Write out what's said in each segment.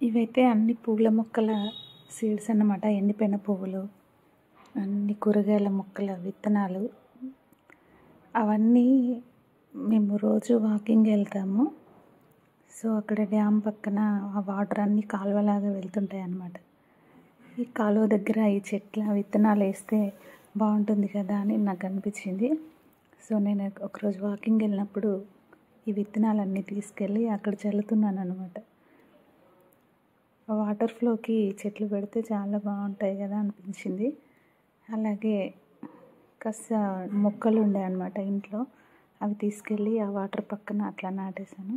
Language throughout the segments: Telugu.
ఇవైతే అన్ని పూల మొక్కల సీడ్స్ అన్నమాట. ఎండిపోయిన పువ్వులు, అన్ని కూరగాయల మొక్కల విత్తనాలు. అవన్నీ మేము రోజు వాకింగ్ వెళ్తాము. సో అక్కడ డ్యామ్ పక్కన ఆ వాటర్ అన్నీ కాలువలాగా వెళ్తుంటాయి అన్నమాట. ఈ కాలువ దగ్గర ఈ చెట్ల విత్తనాలు వేస్తే బాగుంటుంది కదా అని నాకు అనిపించింది. సో నేను ఒకరోజు వాకింగ్ వెళ్ళినప్పుడు ఈ విత్తనాలన్నీ తీసుకెళ్ళి అక్కడ చల్లుతున్నాను అన్నమాట. వాటర్ ఫ్లోకి చెట్లు పెడితే చాలా బాగుంటాయి కదా అనిపించింది. అలాగే కాస్త మొక్కలు ఉండే అన్నమాట ఇంట్లో. అవి తీసుకెళ్ళి ఆ వాటర్ పక్కన అట్లా నాటేశాను.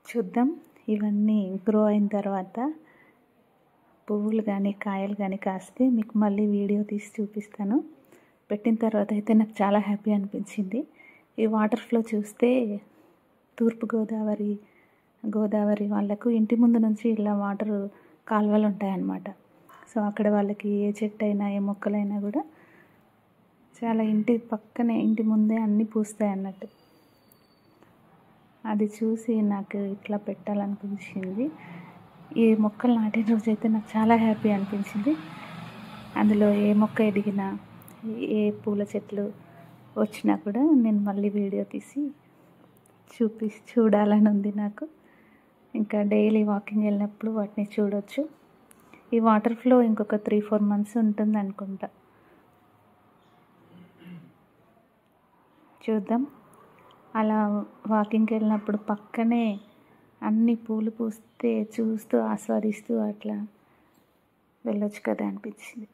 చూద్దాం ఇవన్నీ గ్రో అయిన తర్వాత పువ్వులు కానీ కాయలు కానీ కాస్తే మీకు మళ్ళీ వీడియో తీసి చూపిస్తాను. పెట్టిన తర్వాత అయితే నాకు చాలా హ్యాపీ అనిపించింది. ఈ వాటర్ ఫ్లో చూస్తే గోదావరి వాళ్ళకు ఇంటి ముందు నుంచి ఇలా వాటర్ కాలువలు ఉంటాయన్నమాట. సో అక్కడ వాళ్ళకి ఏ చెట్టు అయినా ఏ మొక్కలైనా కూడా చాలా ఇంటి పక్కనే ఇంటి ముందే అన్నీ పూస్తాయి అన్నట్టు. అది చూసి నాకు ఇట్లా పెట్టాలనిపించింది. ఈ మొక్కలు నాటిన రోజైతే నాకు చాలా హ్యాపీ అనిపించింది. అందులో ఏ మొక్క ఎదిగినా ఏ పూల చెట్లు వచ్చినా కూడా నేను మళ్ళీ వీడియో తీసి చూడాలని ఉంది నాకు. ఇంకా డైలీ వాకింగ్ వెళ్ళినప్పుడు వాటిని చూడొచ్చు. ఈ వాటర్ ఫ్లో ఇంకొక 3-4 months ఉంటుంది అనుకుంటా. చూద్దాం. అలా వాకింగ్కి వెళ్ళినప్పుడు పక్కనే అన్ని పూలు పూస్తే చూస్తూ ఆస్వాదిస్తూ అట్లా వెళ్ళొచ్చు కదా అనిపించింది.